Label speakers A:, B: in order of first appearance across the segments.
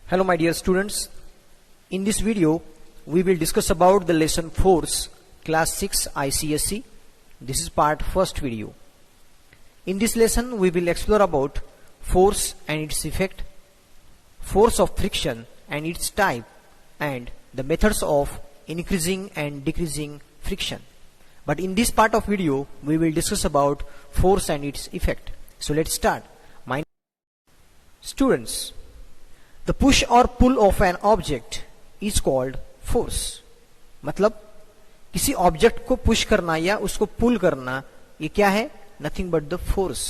A: Hello my dear students, in this video we will discuss about the lesson force class 6 ICSE. This is part first video. In this lesson we will explore about force and its effect, force of friction and its type, and the methods of increasing and decreasing friction. But in this part of video we will discuss about force and its effect. So let's start. My students, the push or pull of an object is called force. मतलब किसी object को push करना या उसको पुल करना, ये क्या है? Nothing but the force.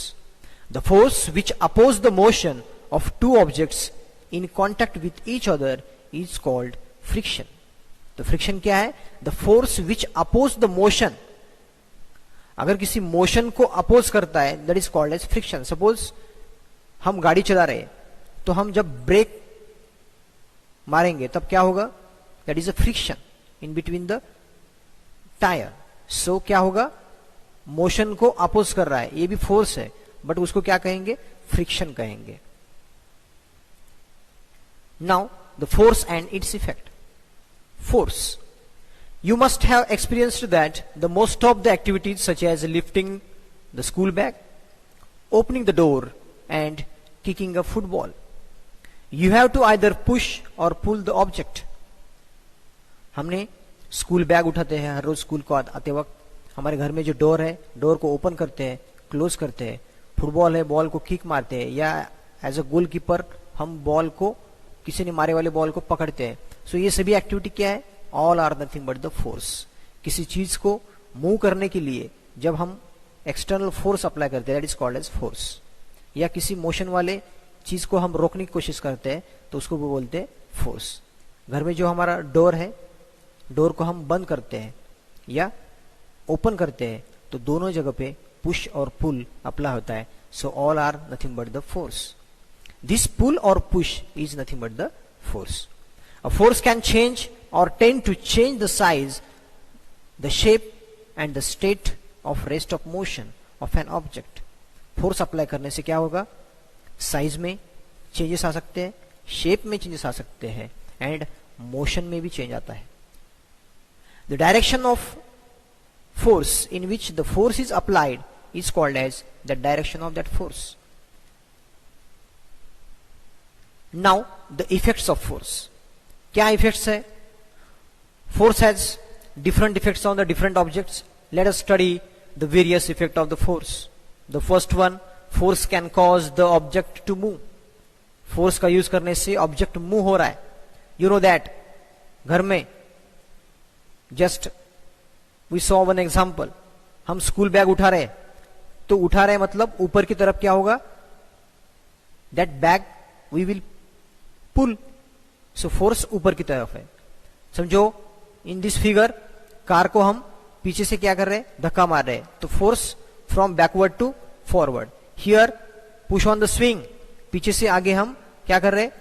A: The force which oppose the motion of two objects in contact with each other is called friction. तो फ्रिक्शन क्या है? The force which oppose the motion. अगर किसी मोशन को अपोज करता है, that is called as friction. Suppose हम गाड़ी चला रहे हैं, तो हम जब ब्रेक मारेंगे तब क्या होगा? That is a friction in between the tyre. So क्या होगा? मोशन को अपोज कर रहा है, ये भी फोर्स है, बट उसको क्या कहेंगे? फ्रिक्शन कहेंगे. Now the force and its effect. Force. You must have experienced that the most of the activities such as lifting the school bag, opening the door and kicking a football, you have to either push or pull the object. हमने school bag उठाते हैं हर रोज school को आते वक्त. हमारे घर में जो डोर है, डोर को ओपन करते हैं, क्लोज करते हैं. फुटबॉल है, बॉल को किक मारते हैं, या एज अ गोलकीपर हम बॉल को, किसी ने मारे वाले बॉल को पकड़ते हैं. सो ये सभी एक्टिविटी क्या है? All are nothing but the force. किसी चीज को मूव करने के लिए जब हम एक्सटर्नल फोर्स अप्लाई करते हैं, that is called as force. या किसी मोशन वाले चीज को हम रोकने की कोशिश करते हैं तो उसको वो बोलते हैं फोर्स. घर में जो हमारा डोर है, डोर को हम बंद करते हैं या ओपन करते हैं, तो दोनों जगह पे पुश और पुल अप्लाई होता है. So all are nothing but the force. This pull or push is nothing but the force. A force can change or tend to change the size, the shape and the state of rest of motion of an object. Force apply करने से क्या होगा? Size में changes आ सकते हैं, shape में changes आ सकते हैं, एंड मोशन में भी चेंज आता है. The direction of force in which the force is applied is called as the direction of that force. Now the effects of force. क्या इफेक्ट्स है? Force has different effects on the different objects. Let us study the various effect of the force. The first one, force can cause the object to move. Force का use करने से object move हो रहा है. You know that घर में just we saw one example. हम school bag उठा रहे, तो उठा रहे मतलब ऊपर की तरफ क्या होगा? That bag we will pull. So force ऊपर की तरफ है. समझो इन दिस फिगर, कार को हम पीछे से क्या कर रहे हैं? धक्का मार रहे हैं. तो force from backward to forward. Here push on the swing, पीछे से आगे हम क्या कर रहे हैं?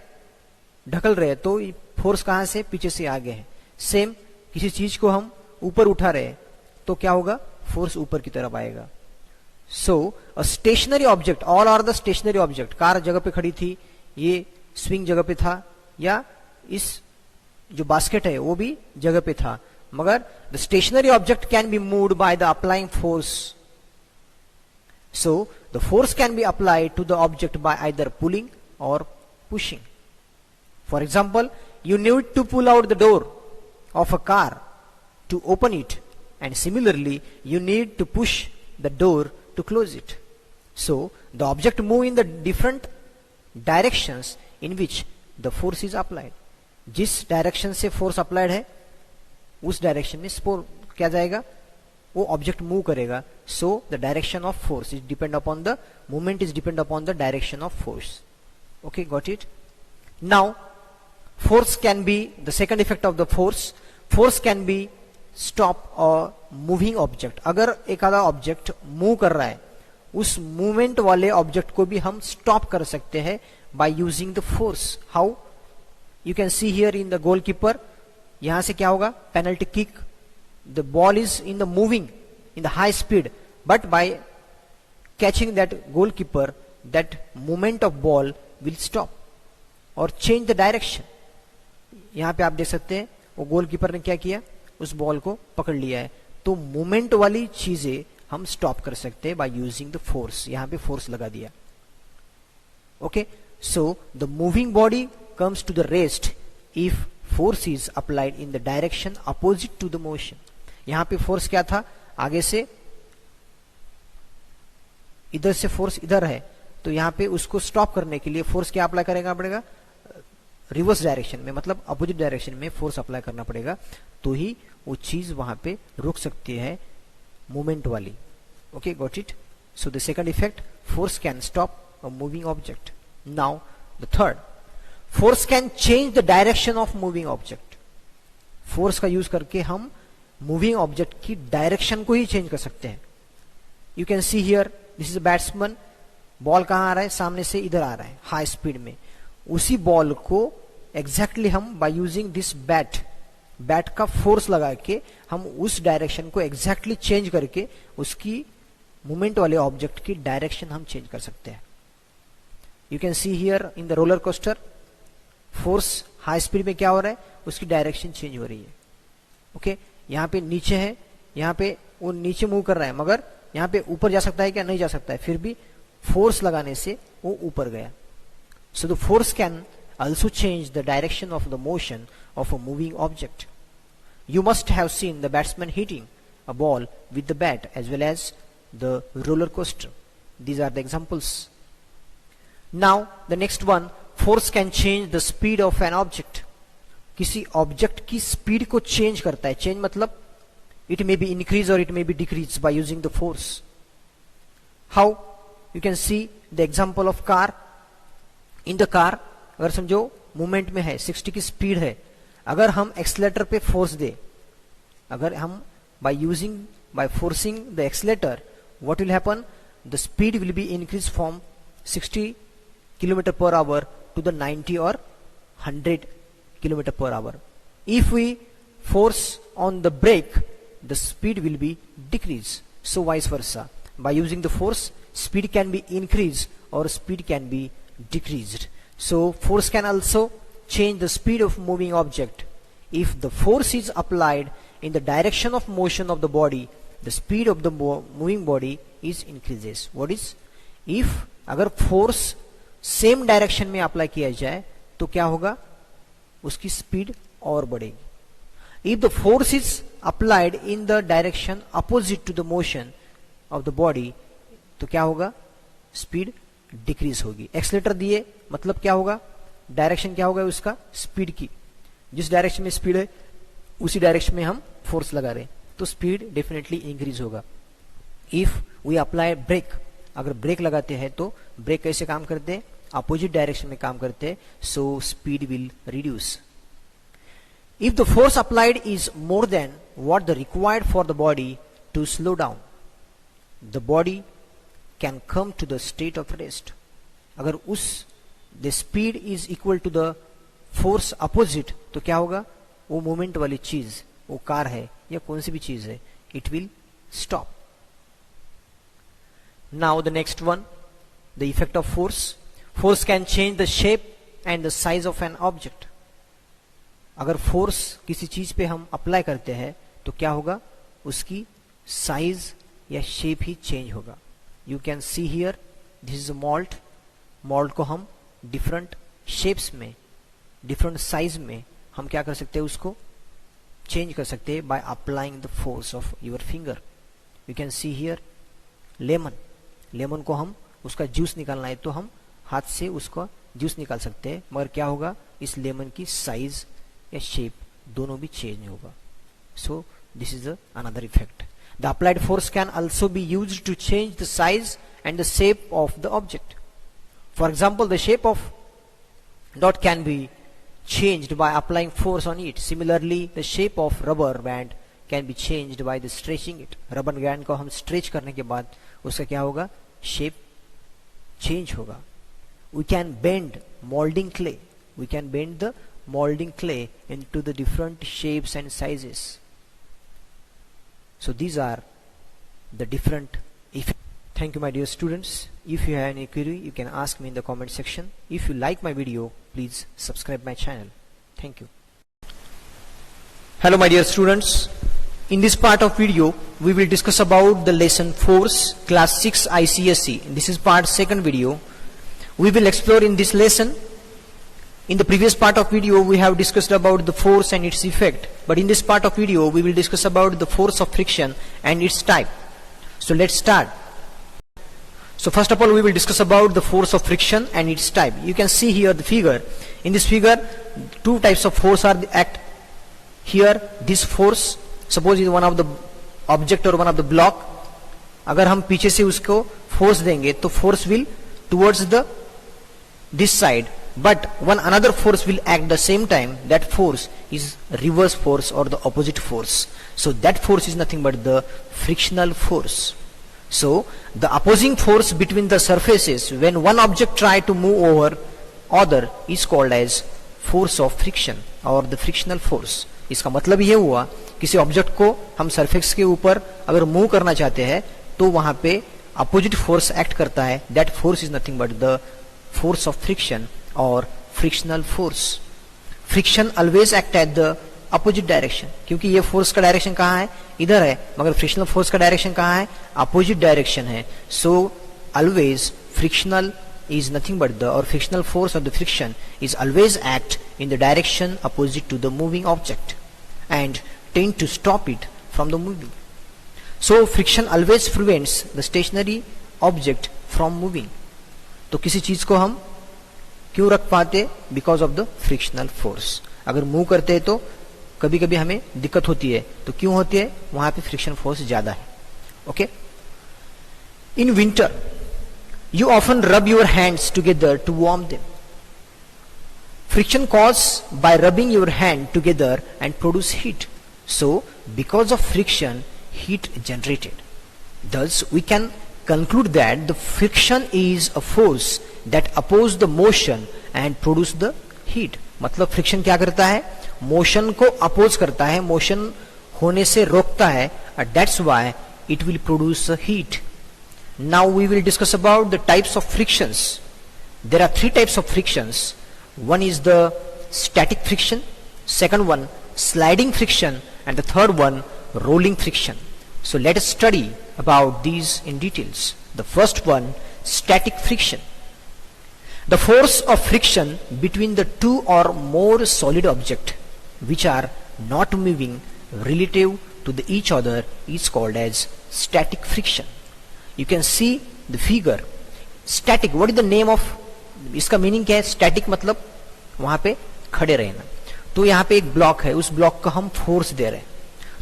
A: ढकल रहे हैं. तो फोर्स कहां से? पीछे से आगे है. सेम किसी चीज को हम ऊपर उठा रहे हैं, तो क्या होगा? फोर्स ऊपर की तरफ आएगा. So a stationary object, all are the stationary object. Car जगह पे खड़ी थी, ये स्विंग जगह पे था, या इस जो बास्केट है वो भी जगह पे था, मगर the stationary object can be moved by the applying force. So the force can be applied to the object by either pulling or pushing. For example, you need to pull out the door of a car to open it, and similarly you need to push the door to close it. So the object move in the different directions in which the force is applied. जिस direction से force applied है उस direction में क्या जाएगा? वो object move करेगा. So the direction of force is depend upon the movement, is depend upon the direction of force. Okay, got it. Now force can be the second effect of the force. Force can be stop a moving object. अगर एक आधा object move कर रहा है, उस movement वाले object को भी हम स्टॉप कर सकते हैं by using the force. How? You can see here in the goalkeeper, यहां से क्या होगा? Penalty kick. The ball is in the moving in the high speed, but by catching that goalkeeper, that movement of ball will stop. और change the direction. यहां पे आप देख सकते हैं वो गोलकीपर ने क्या किया, उस बॉल को पकड़ लिया है। तो मूवमेंट वाली चीजें हम स्टॉप कर सकते हैं बाय यूजिंग द फोर्स। यहां पे फोर्स लगा दिया। Okay, so the moving body comes to the rest if force is applied in the direction opposite to the motion. यहां पे फोर्स क्या था, आगे से इधर से फोर्स इधर है, तो यहां पे उसको स्टॉप करने के लिए फोर्स क्या अप्लाई करेगा पड़ेगा, रिवर्स डायरेक्शन में, मतलब अपोजिट डायरेक्शन में फोर्स अप्लाई करना पड़ेगा, तो ही वो चीज वहां पे रुक सकती है मूवमेंट वाली। Okay, got it. So the second effect, force can stop a moving object. Now the third, force can change the direction of moving object. Force का यूज करके हम मूविंग ऑब्जेक्ट की डायरेक्शन को ही चेंज कर सकते हैं। You can see here, this is a batsman, ball कहां आ रहा है, सामने से इधर आ रहा है हाई स्पीड में। उसी बॉल को एग्जैक्टली हम बाय यूजिंग दिस बैट का फोर्स लगा के हम उस डायरेक्शन को एग्जैक्टली चेंज करके उसकी मूवमेंट वाले ऑब्जेक्ट की डायरेक्शन हम चेंज कर सकते हैं। You can see here in the roller coaster, force high speed में क्या हो रहा है, उसकी डायरेक्शन चेंज हो रही है। ओके, यहाँ पे नीचे है, यहाँ पे वो नीचे मूव कर रहा है, मगर यहाँ पे ऊपर जा सकता है क्या, नहीं जा सकता है, फिर भी फोर्स लगाने से वो ऊपर गया। So the force can also change the direction of the motion of a moving object. You must have seen the batsman hitting a ball with the bat as well as the roller coaster. These are the examples. Now the next one, force can change the speed of an object. किसी object की speed को change करता है। Change मतलब it may be increase or it may be decrease by using the force. How? You can see the example of car. In the car, अगर समझो movement में है, 60 की स्पीड है, अगर हम एक्सीलरेटर पे फोर्स दे, अगर हम by forcing the accelerator, what will happen, the speed will be increase from 60 kilometre per hour to the 90 or 100 kilometre per hour. If we force on the brake, the speed will be decrease, so vice versa. By using the force, speed can be increase or speed can be decreased. So force can also change the speed of moving object. If the force is applied in the direction of motion of the body, the speed of the moving body is increases. What is? If अगर force same direction में apply किया जाए तो क्या होगा, उसकी speed और बढ़ेगी। If the force is applied in the direction opposite to the motion of the body, तो क्या होगा, स्पीड डिक्रीज होगी। एक्सीलरेटर दिए मतलब क्या होगा, डायरेक्शन क्या होगा उसका, स्पीड की, जिस डायरेक्शन में स्पीड है उसी डायरेक्शन में हम फोर्स लगा रहे हैं, तो स्पीड डेफिनेटली इंक्रीज होगा। इफ वी अप्लाई ब्रेक, अगर ब्रेक लगाते हैं तो ब्रेक कैसे काम करते हैं, अपोजिट डायरेक्शन में काम करते हैं, so speed will reduce. If the force applied is more than what the required for the body to slow down, the body can come to the state of rest. अगर उस the speed is equal to the force opposite, तो क्या होगा, वो moment वाली चीज, वो car है या कौन सी भी चीज है, it will stop. Now the next one, the effect of force. Force can change the shape and the size of an object. अगर फोर्स किसी चीज पे हम अप्लाई करते हैं तो क्या होगा, उसकी साइज या शेप ही चेंज होगा। You can see here, this is a mold. Mould को हम डिफरेंट शेप्स में, डिफरेंट साइज में हम क्या कर सकते हैं, उसको चेंज कर सकते हैं by applying the force of your finger. You can see here lemon को हम उसका जूस निकालना है तो हम हाथ से उसका जूस निकाल सकते हैं, मगर क्या होगा, इस लेमन की साइज या शेप दोनों भी चेंज होगा। So this is another effect. The applied force can also be used to change the size and the shape of the object. For example, the shape of dot can be changed by applying force on it. Similarly, the shape of rubber band can be changed by the stretching it. Rubber band को हम stretch करने के बाद उसका क्या होगा, shape change होगा। We can bend molding clay. We can bend the molding clay into the different shapes and sizes. So these are the different effects. Thank you my dear students. If you have any query, you can ask me in the comment section. If you like my video, please subscribe my channel. Thank you. Hello my dear students. In this part of video, we will discuss about the lesson force, class 6 ICSE. This is part second video. We will explore in this lesson. In the previous part of video, we have discussed about the force and its effect. But in this part of video, we will discuss about the force of friction and its type. So let's start. So first of all, we will discuss about the force of friction and its type. You can see here the figure. In this figure, two types of force are act. Here, this force, suppose is one of the object or one of the block. अगर हम पीछे से उसको force देंगे, तो force will towards the this side. But one another force will act the same time. That force is reverse force or the opposite force. So that force is nothing but the frictional force. So the opposing force between the surfaces when one object try to move over other is called as force of friction or the frictional force. इसका मतलब ये हुआ किसी object को हम surface के ऊपर अगर मूव करना चाहते हैं तो वहां पे अपोजिट फोर्स एक्ट करता है. That force is nothing but the force of friction or frictional force. Friction always act at the opposite direction, क्योंकि ये फोर्स का डायरेक्शन कहाँ है, इधर है, मगर फ्रिक्शनल फोर्स का डायरेक्शन कहाँ है, अपोजिट डायरेक्शन है. So always frictional is nothing but the or frictional force of the friction is always act in the direction opposite to the moving object and tend to stop it from the moving. So friction always prevents the stationary object from moving. तो किसी चीज को हम क्यों रख पाते, because of the frictional force. अगर move करते हैं तो कभी कभी हमें दिक्कत होती है, तो क्यों होती है, वहां पे फ्रिक्शन फोर्स ज्यादा है. Okay. In winter you often rub your hands together to warm them. Friction caused by rubbing your hand together and produce heat. So because of friction, heat generated. Thus we can conclude that the friction is a force that opposes the motion and produce the heat. मतलब friction क्या करता है, motion को oppose करता है, motion होने से रोकता है, and that's why it will produce a heat. Now we will discuss about the types of frictions. There are three types of frictions. One is the static friction, second one sliding friction, and the third one rolling friction. So let us study about these in details. The first one, static friction. The force of friction between the two or more solid objects which are not moving relative to each other is called as static friction. You can see the figure. Static, what is the name of, इसका meaning क्या है, static मतलब वहां पे खड़े रहना. तो यहाँ पे एक ब्लॉक है, उस ब्लॉक को हम फोर्स दे रहे हैं,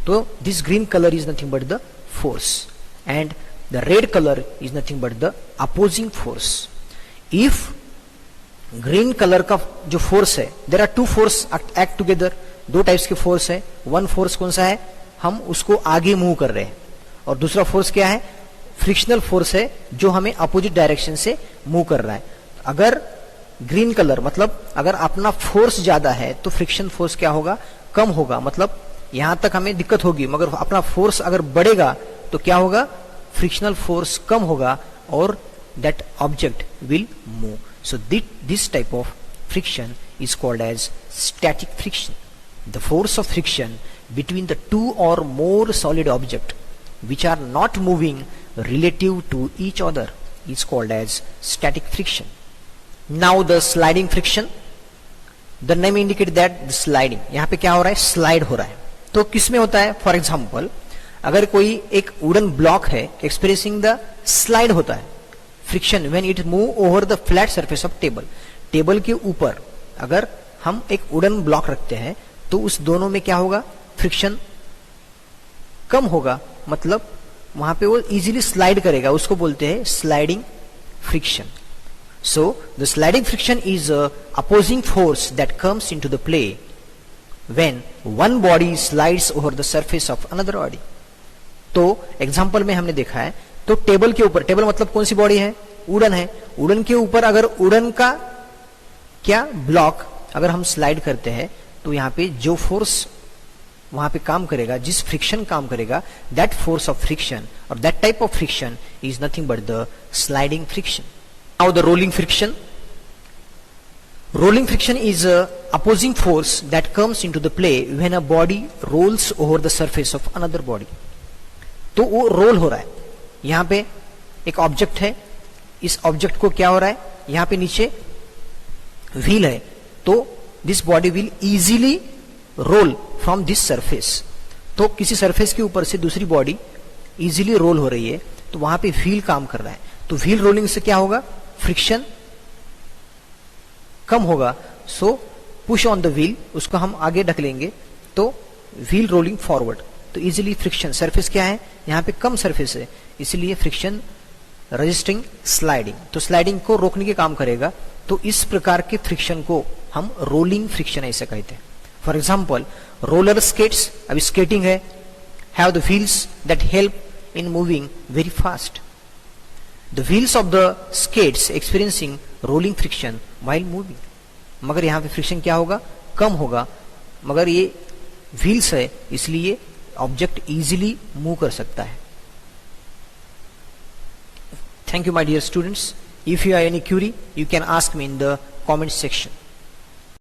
A: तो this green colour is nothing but the force and the red colour is nothing but the opposing force. If green colour का जो फोर्स है, there are two force act together, दो टाइप्स के फोर्स है. One force कौन सा है, हम उसको आगे मूव कर रहे हैं, और दूसरा फोर्स क्या है, फ्रिक्शनल फोर्स है जो हमें अपोजिट डायरेक्शन से मूव कर रहा है. अगर ग्रीन कलर मतलब अगर अपना फोर्स ज्यादा है तो फ्रिक्शन फोर्स क्या होगा, कम होगा, मतलब यहां तक हमें दिक्कत होगी, मगर अपना फोर्स अगर बढ़ेगा तो क्या होगा, फ्रिक्शनल फोर्स कम होगा और that object will move. So this type of friction is called as static friction. The force of friction between the two or more solid object which are not moving relative to each other is called as static friction. Now the sliding friction, the name indicates that the sliding, यहाँ पे क्या हो रहा है, slide हो रहा है. तो किसमें होता है, फॉर एग्जाम्पल अगर कोई एक वुडन ब्लॉक है एक्सपीरियंसिंग द स्लाइड होता है friction when it move over the flat surface of table. Table के ऊपर अगर हम एक वुडन ब्लॉक रखते हैं तो उस दोनों में क्या होगा, फ्रिक्शन कम होगा, मतलब वहां पे वो इजीली स्लाइड करेगा, उसको बोलते हैं sliding friction. So the sliding friction is a opposing force that comes into the play when one body slides over the surface of another body. तो एग्जांपल में हमने देखा है, तो टेबल के ऊपर, टेबल मतलब कौन सी बॉडी है, वुडन है, वुडन के ऊपर अगर वुडन का क्या ब्लॉक अगर हम स्लाइड करते हैं तो यहाँ पे जो फोर्स वहां पे काम करेगा, जिस फ्रिक्शन काम करेगा, दैट फोर्स ऑफ फ्रिक्शन और that type of friction is nothing but the sliding friction. Now the rolling friction. Rolling friction is a opposing force that comes into the play when a body rolls over the surface of another body. तो वो role हो रहा है, यहाँ पे एक object है, इस ऑब्जेक्ट को क्या हो रहा है, यहाँ पे नीचे व्हील है, तो this body will easily roll from this surface. तो किसी सरफेस के ऊपर से दूसरी बॉडी इजीली रोल हो रही है, तो वहां पे व्हील काम कर रहा है. तो व्हील रोलिंग से क्या होगा, फ्रिक्शन कम होगा. सो पुश ऑन द व्हील, उसको हम आगे ढकलेंगे तो व्हील रोलिंग फॉरवर्ड. तो इजीली फ्रिक्शन, सरफेस क्या है, यहाँ पे कम सरफेस है, इसलिए फ्रिक्शन रजिस्टिंग स्लाइडिंग, तो स्लाइडिंग को रोकने के काम करेगा. तो इस प्रकार के फ्रिक्शन को हम रोलिंग फ्रिक्शन ऐसे कहते हैं. फॉर एग्जाम्पल रोलर स्केट्स, अभी स्केटिंग है, have the wheels that help in moving very fast. The wheels of the skates experiencing rolling friction while moving. मगर यहाँ पे फ्रिक्शन क्या होगा, कम होगा, मगर ये व्हील्स है इसलिए ऑब्जेक्ट इजीली मूव कर सकता है. Thank you, my dear students. If you have any query, you can ask me in the comment section.